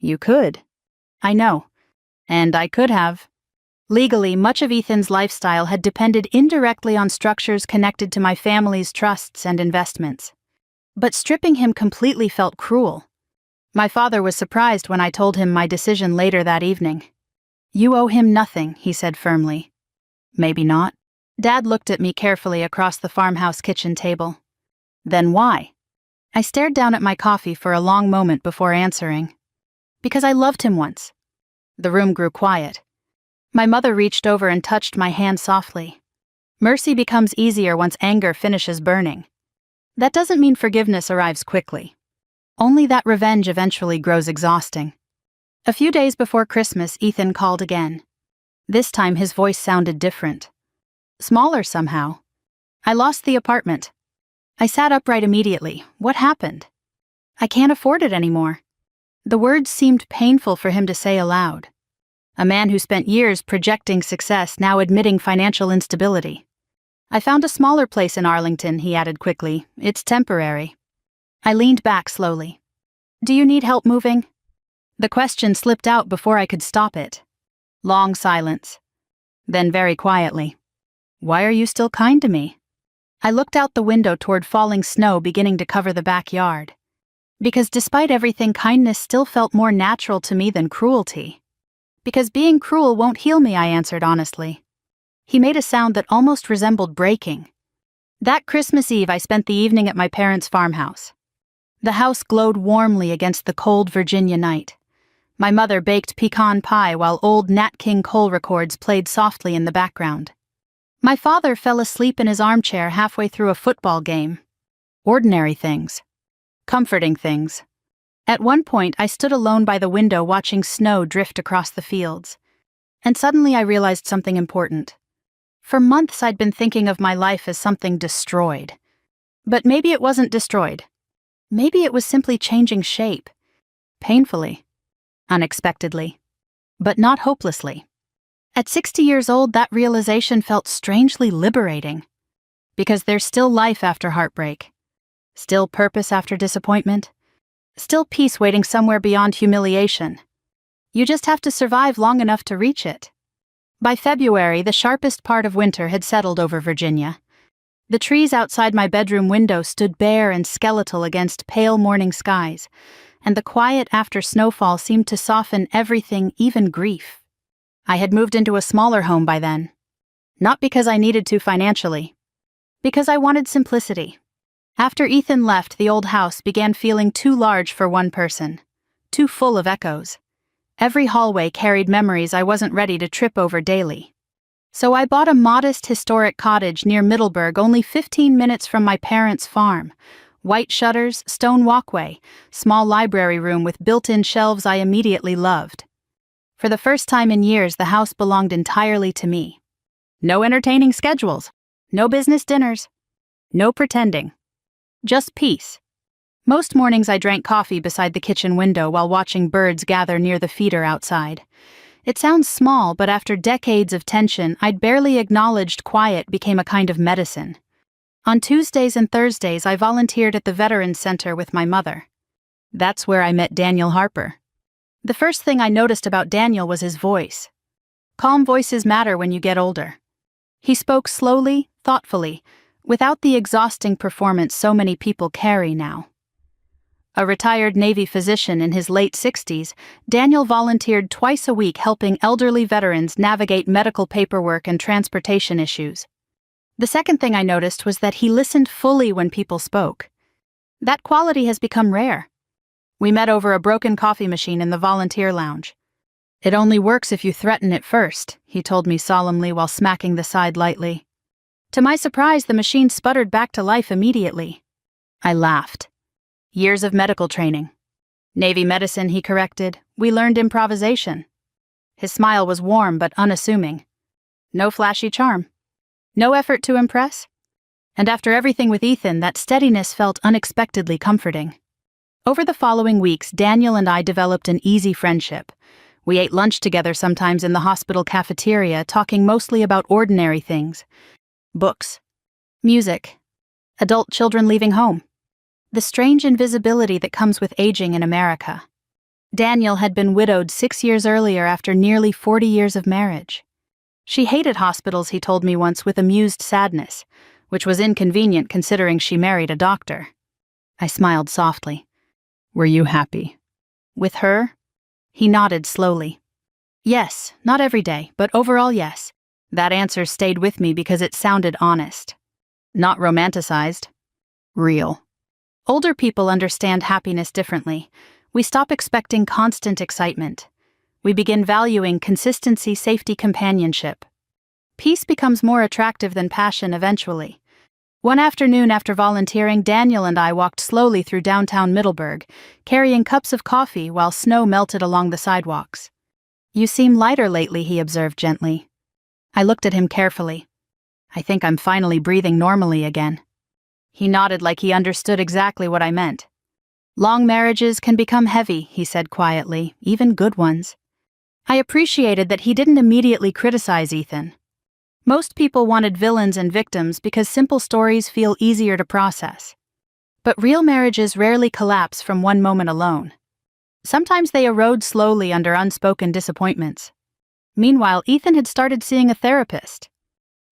You could. I know. And I could have. Legally, much of Ethan's lifestyle had depended indirectly on structures connected to my family's trusts and investments. But stripping him completely felt cruel. My father was surprised when I told him my decision later that evening. You owe him nothing, he said firmly. Maybe not. Dad looked at me carefully across the farmhouse kitchen table. Then why? I stared down at my coffee for a long moment before answering. Because I loved him once. The room grew quiet. My mother reached over and touched my hand softly. Mercy becomes easier once anger finishes burning. That doesn't mean forgiveness arrives quickly. Only that revenge eventually grows exhausting. A few days before Christmas, Ethan called again. This time his voice sounded different. Smaller somehow. I lost the apartment. I sat upright immediately. What happened? I can't afford it anymore. The words seemed painful for him to say aloud. A man who spent years projecting success now admitting financial instability. I found a smaller place in Arlington, he added quickly. It's temporary. I leaned back slowly. Do you need help moving? The question slipped out before I could stop it. Long silence. Then very quietly. Why are you still kind to me? I looked out the window toward falling snow beginning to cover the backyard. Because despite everything, kindness still felt more natural to me than cruelty. Because being cruel won't heal me, I answered honestly. He made a sound that almost resembled breaking. That Christmas Eve, I spent the evening at my parents' farmhouse. The house glowed warmly against the cold Virginia night. My mother baked pecan pie while old Nat King Cole records played softly in the background. My father fell asleep in his armchair halfway through a football game. Ordinary things. Comforting things. At one point, I stood alone by the window watching snow drift across the fields. And suddenly I realized something important. For months I'd been thinking of my life as something destroyed. But maybe it wasn't destroyed. Maybe it was simply changing shape. Painfully. Unexpectedly. But not hopelessly. At 60 years old, that realization felt strangely liberating. Because there's still life after heartbreak. Still purpose after disappointment. Still peace waiting somewhere beyond humiliation. You just have to survive long enough to reach it. By February, the sharpest part of winter had settled over Virginia. The trees outside my bedroom window stood bare and skeletal against pale morning skies, and the quiet after snowfall seemed to soften everything, even grief. I had moved into a smaller home by then. Not because I needed to financially. Because I wanted simplicity. After Ethan left, the old house began feeling too large for one person. Too full of echoes. Every hallway carried memories I wasn't ready to trip over daily. So I bought a modest historic cottage near Middleburg, only 15 minutes from my parents' farm. White shutters, stone walkway, small library room with built-in shelves I immediately loved. For the first time in years, the house belonged entirely to me. No entertaining schedules, no business dinners, no pretending. Just peace. Most mornings I drank coffee beside the kitchen window while watching birds gather near the feeder outside. It sounds small, but after decades of tension, I'd barely acknowledged quiet became a kind of medicine. On Tuesdays and Thursdays, I volunteered at the Veterans Center with my mother. That's where I met Daniel Harper. The first thing I noticed about Daniel was his voice. Calm voices matter when you get older. He spoke slowly, thoughtfully, without the exhausting performance so many people carry now. A retired Navy physician in his late 60s, Daniel volunteered twice a week helping elderly veterans navigate medical paperwork and transportation issues. The second thing I noticed was that he listened fully when people spoke. That quality has become rare. We met over a broken coffee machine in the volunteer lounge. "It only works if you threaten it first," he told me solemnly while smacking the side lightly. To my surprise, the machine sputtered back to life immediately. I laughed. Years of medical training. Navy medicine, he corrected. We learned improvisation. His smile was warm but unassuming. No flashy charm. No effort to impress. And after everything with Ethan, that steadiness felt unexpectedly comforting. Over the following weeks, Daniel and I developed an easy friendship. We ate lunch together sometimes in the hospital cafeteria, talking mostly about ordinary things. Books. Music. Adult children leaving home. The strange invisibility that comes with aging in America. Daniel had been widowed 6 years earlier after nearly 40 years of marriage. She hated hospitals, he told me once with amused sadness, which was inconvenient considering she married a doctor. I smiled softly. "Were you happy?" "With her?" He nodded slowly. "Yes, not every day, but overall yes." That answer stayed with me because it sounded honest. Not romanticized. Real. Older people understand happiness differently. We stop expecting constant excitement. We begin valuing consistency, safety, companionship. Peace becomes more attractive than passion eventually. One afternoon after volunteering, Daniel and I walked slowly through downtown Middleburg, carrying cups of coffee while snow melted along the sidewalks. "You seem lighter lately," he observed gently. I looked at him carefully. "I think I'm finally breathing normally again." He nodded like he understood exactly what I meant. "Long marriages can become heavy," he said quietly, "even good ones." I appreciated that he didn't immediately criticize Ethan. Most people wanted villains and victims because simple stories feel easier to process. But real marriages rarely collapse from one moment alone. Sometimes they erode slowly under unspoken disappointments. Meanwhile, Ethan had started seeing a therapist.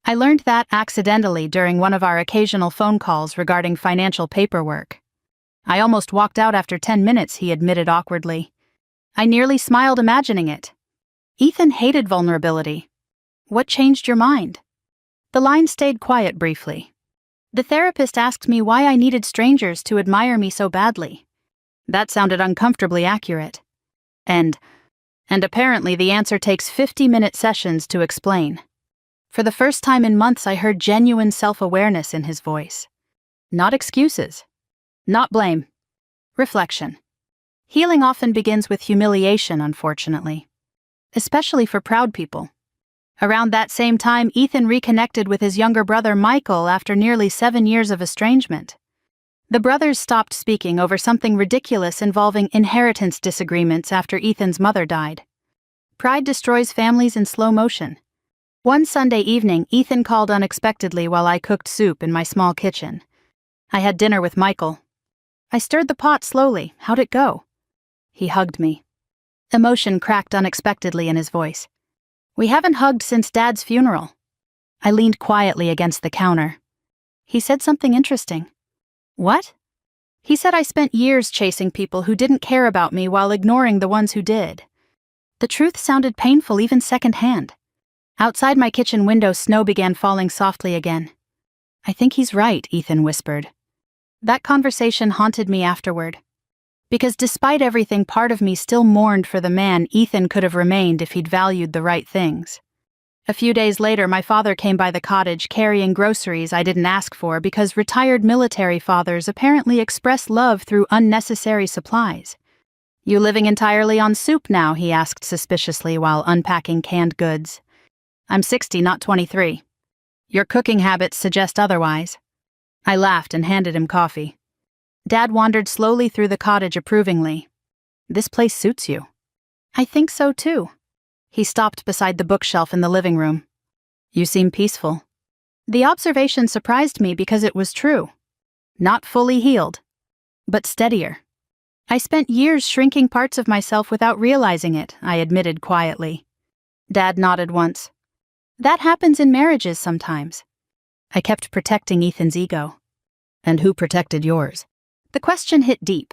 I learned that accidentally during one of our occasional phone calls regarding financial paperwork. I almost walked out after 10 minutes, he admitted awkwardly. I nearly smiled imagining it. Ethan hated vulnerability. "What changed your mind?" The line stayed quiet briefly. The therapist asked me why I needed strangers to admire me so badly. That sounded uncomfortably accurate. And apparently the answer takes 50-minute sessions to explain. For the first time in months, I heard genuine self-awareness in his voice. Not excuses. Not blame. Reflection. Healing often begins with humiliation, unfortunately. Especially for proud people. Around that same time, Ethan reconnected with his younger brother Michael after nearly 7 years of estrangement. The brothers stopped speaking over something ridiculous involving inheritance disagreements after Ethan's mother died. Pride destroys families in slow motion. One Sunday evening, Ethan called unexpectedly while I cooked soup in my small kitchen. I had dinner with Michael. I stirred the pot slowly. How'd it go? He hugged me. Emotion cracked unexpectedly in his voice. We haven't hugged since Dad's funeral. I leaned quietly against the counter. He said something interesting. What? He said I spent years chasing people who didn't care about me while ignoring the ones who did. The truth sounded painful even secondhand. Outside my kitchen window, snow began falling softly again. I think he's right, Ethan whispered. That conversation haunted me afterward. Because despite everything, part of me still mourned for the man Ethan could have remained if he'd valued the right things. A few days later, my father came by the cottage carrying groceries I didn't ask for because retired military fathers apparently express love through unnecessary supplies. "You living entirely on soup now?" he asked suspiciously while unpacking canned goods. "I'm 60, not 23. Your cooking habits suggest otherwise." I laughed and handed him coffee. Dad wandered slowly through the cottage approvingly. "This place suits you." "I think so too." He stopped beside the bookshelf in the living room. "You seem peaceful." The observation surprised me because it was true. Not fully healed, but steadier. "I spent years shrinking parts of myself without realizing it," I admitted quietly. Dad nodded once. "That happens in marriages sometimes." I kept protecting Ethan's ego. "And who protected yours?" The question hit deep.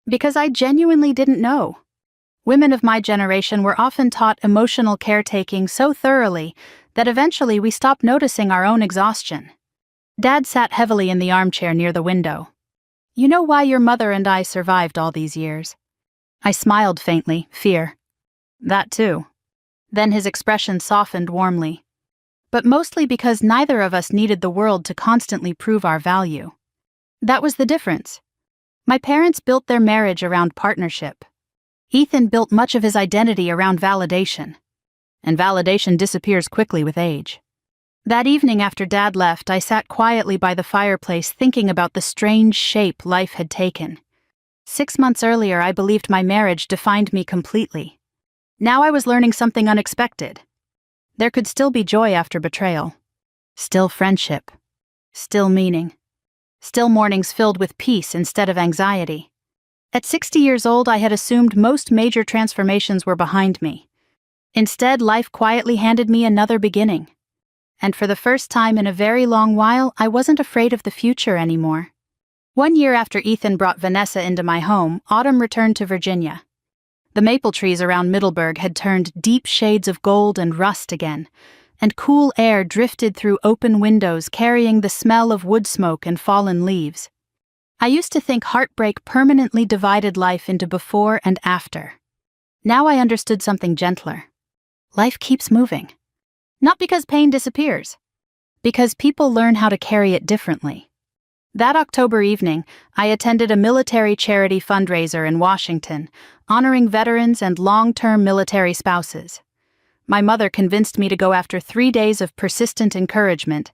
Because I genuinely didn't know. Women of my generation were often taught emotional caretaking so thoroughly that eventually we stopped noticing our own exhaustion. Dad sat heavily in the armchair near the window. "You know why your mother and I survived all these years?" I smiled faintly, fear. "That too." Then his expression softened warmly. "But mostly because neither of us needed the world to constantly prove our value." That was the difference. My parents built their marriage around partnership. Ethan built much of his identity around validation. And validation disappears quickly with age. That evening after Dad left, I sat quietly by the fireplace thinking about the strange shape life had taken. 6 months earlier, I believed my marriage defined me completely. Now I was learning something unexpected. There could still be joy after betrayal. Still friendship. Still meaning. Still mornings filled with peace instead of anxiety. At 60 years old, I had assumed most major transformations were behind me. Instead, life quietly handed me another beginning. And for the first time in a very long while, I wasn't afraid of the future anymore. 1 year after Ethan brought Vanessa into my home, autumn returned to Virginia. The maple trees around Middleburg had turned deep shades of gold and rust again, and cool air drifted through open windows carrying the smell of wood smoke and fallen leaves. I used to think heartbreak permanently divided life into before and after. Now I understood something gentler. Life keeps moving. Not because pain disappears, because people learn how to carry it differently. That October evening, I attended a military charity fundraiser in Washington, honoring veterans and long-term military spouses. My mother convinced me to go after 3 days of persistent encouragement,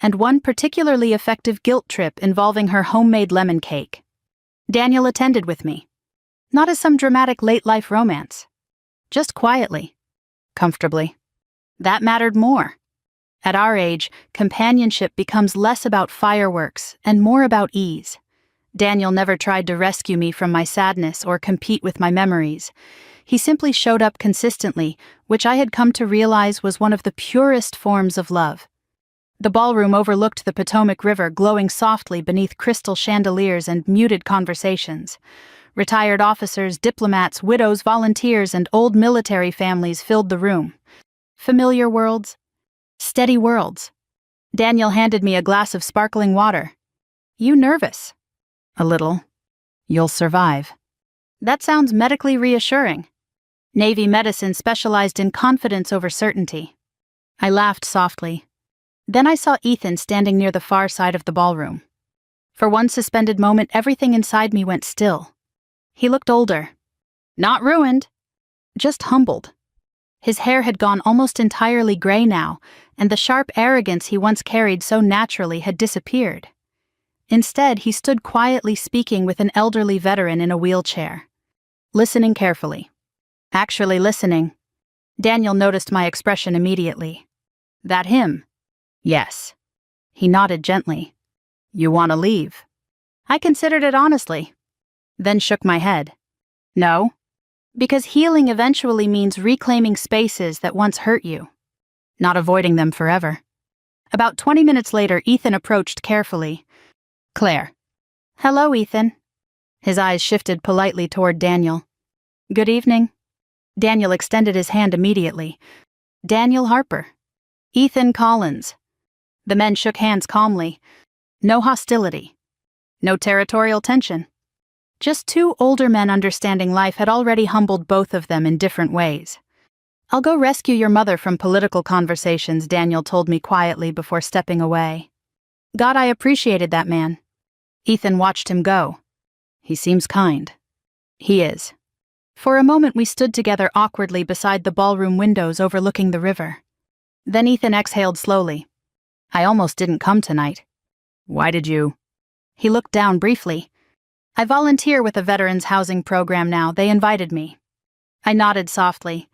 and one particularly effective guilt trip involving her homemade lemon cake. Daniel attended with me. Not as some dramatic late-life romance. Just quietly. Comfortably. That mattered more. At our age, companionship becomes less about fireworks and more about ease. Daniel never tried to rescue me from my sadness or compete with my memories. He simply showed up consistently, which I had come to realize was one of the purest forms of love. The ballroom overlooked the Potomac River, glowing softly beneath crystal chandeliers and muted conversations. Retired officers, diplomats, widows, volunteers, and old military families filled the room. Familiar worlds. Steady worlds. Daniel handed me a glass of sparkling water. "You nervous?" "A little." "You'll survive." That sounds medically reassuring. Navy medicine specialized in confidence over certainty. I laughed softly. Then I saw Ethan standing near the far side of the ballroom. For one suspended moment, everything inside me went still. He looked older. Not ruined. Just humbled. His hair had gone almost entirely gray now, and the sharp arrogance he once carried so naturally had disappeared. Instead, he stood quietly speaking with an elderly veteran in a wheelchair. Listening carefully. Actually listening. Daniel noticed my expression immediately. "That him?" "Yes." He nodded gently. "You want to leave?" I considered it honestly, then shook my head. "No." Because healing eventually means reclaiming spaces that once hurt you, not avoiding them forever. About 20 minutes later, Ethan approached carefully. "Claire." "Hello, Ethan." His eyes shifted politely toward Daniel. "Good evening." Daniel extended his hand immediately. "Daniel Harper." "Ethan Collins." The men shook hands calmly. No hostility. No territorial tension. Just two older men understanding life had already humbled both of them in different ways. "I'll go rescue your mother from political conversations," Daniel told me quietly before stepping away. God, I appreciated that man. Ethan watched him go. "He seems kind." "He is." For a moment we stood together awkwardly beside the ballroom windows overlooking the river. Then Ethan exhaled slowly. "I almost didn't come tonight." "Why did you?" He looked down briefly. "I volunteer with a veterans housing program now. They invited me." I nodded softly.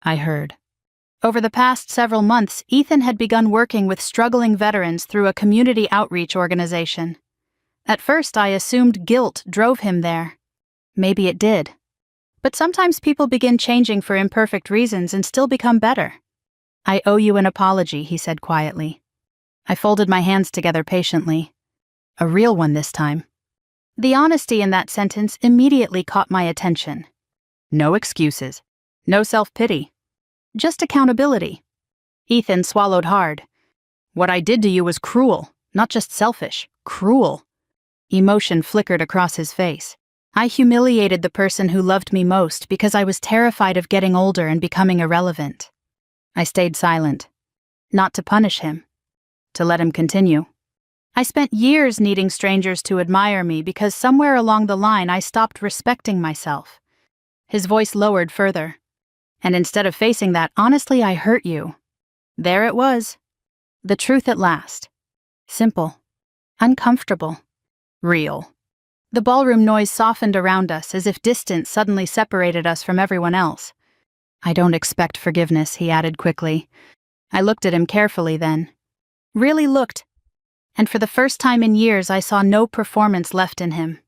"I heard." Over the past several months, Ethan had begun working with struggling veterans through a community outreach organization. At first, I assumed guilt drove him there. Maybe it did. But sometimes people begin changing for imperfect reasons and still become better. "I owe you an apology," he said quietly. I folded my hands together patiently. A real one this time. The honesty in that sentence immediately caught my attention. No excuses. No self-pity. Just accountability. Ethan swallowed hard. "What I did to you was cruel, not just selfish. Cruel." Emotion flickered across his face. I humiliated the person who loved me most because I was terrified of getting older and becoming irrelevant. I stayed silent. Not to punish him. To let him continue. I spent years needing strangers to admire me because somewhere along the line I stopped respecting myself. His voice lowered further. "And instead of facing that, honestly, I hurt you." There it was. The truth at last. Simple. Uncomfortable. Real. The ballroom noise softened around us as if distance suddenly separated us from everyone else. "I don't expect forgiveness," he added quickly. I looked at him carefully then. Really looked. And for the first time in years I saw no performance left in him.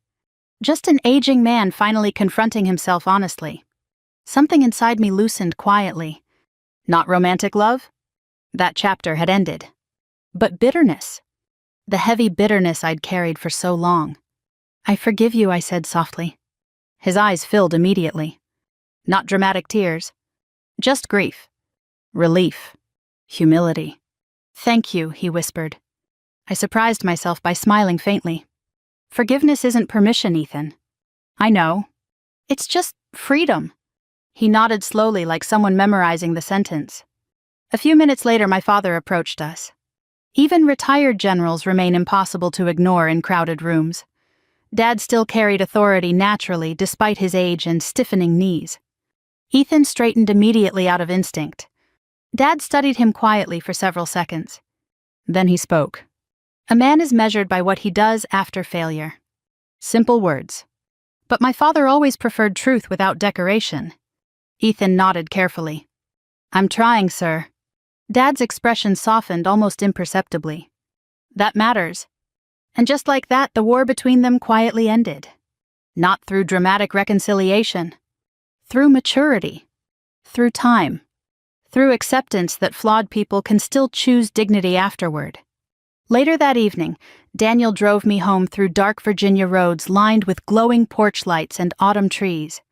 Just an aging man finally confronting himself honestly. Something inside me loosened quietly. Not romantic love? That chapter had ended. But bitterness. The heavy bitterness I'd carried for so long. "I forgive you," I said softly. His eyes filled immediately. Not dramatic tears. Just grief. Relief. Humility. "Thank you," he whispered. I surprised myself by smiling faintly. "Forgiveness isn't permission, Ethan." "I know. It's just freedom." He nodded slowly like someone memorizing the sentence. A few minutes later my father approached us. Even retired generals remain impossible to ignore in crowded rooms. Dad still carried authority naturally despite his age and stiffening knees. Ethan straightened immediately out of instinct. Dad studied him quietly for several seconds. Then he spoke. "A man is measured by what he does after failure." Simple words. But my father always preferred truth without decoration. Ethan nodded carefully. "I'm trying, sir." Dad's expression softened almost imperceptibly. "That matters." And just like that, the war between them quietly ended. Not through dramatic reconciliation. Through maturity. Through time. Through acceptance that flawed people can still choose dignity afterward. Later that evening, Daniel drove me home through dark Virginia roads lined with glowing porch lights and autumn trees.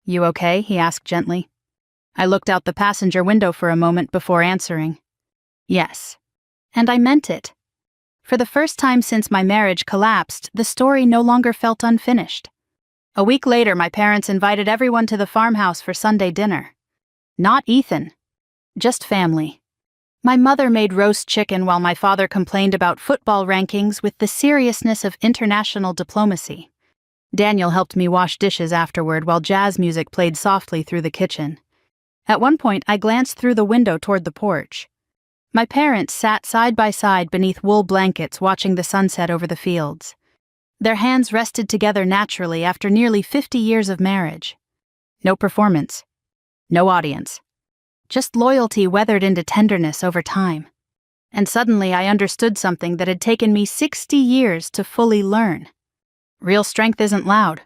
"You okay?" he asked gently. I looked out the passenger window for a moment before answering. Yes. And I meant it. For the first time since my marriage collapsed, the story no longer felt unfinished. A week later, my parents invited everyone to the farmhouse for Sunday dinner. Not Ethan. Just family. My mother made roast chicken while my father complained about football rankings with the seriousness of international diplomacy. Daniel helped me wash dishes afterward while jazz music played softly through the kitchen. At one point, I glanced through the window toward the porch. My parents sat side by side beneath wool blankets watching the sunset over the fields. Their hands rested together naturally after nearly 50 years of marriage. No performance. No audience. Just loyalty weathered into tenderness over time. And suddenly I understood something that had taken me 60 years to fully learn. Real strength isn't loud.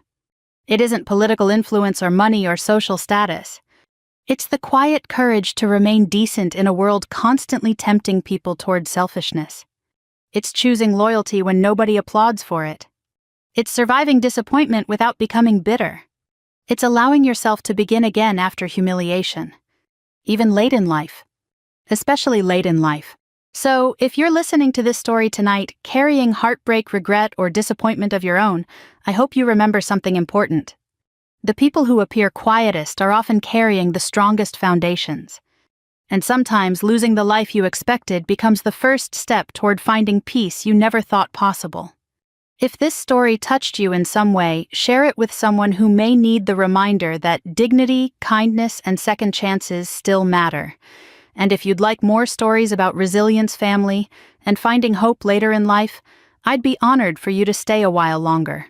It isn't political influence or money or social status. It's the quiet courage to remain decent in a world constantly tempting people toward selfishness. It's choosing loyalty when nobody applauds for it. It's surviving disappointment without becoming bitter. It's allowing yourself to begin again after humiliation. Even late in life. Especially late in life. So, if you're listening to this story tonight, carrying heartbreak, regret, or disappointment of your own, I hope you remember something important. The people who appear quietest are often carrying the strongest foundations. And sometimes losing the life you expected becomes the first step toward finding peace you never thought possible. If this story touched you in some way, share it with someone who may need the reminder that dignity, kindness, and second chances still matter. And if you'd like more stories about resilience, family, and finding hope later in life, I'd be honored for you to stay a while longer.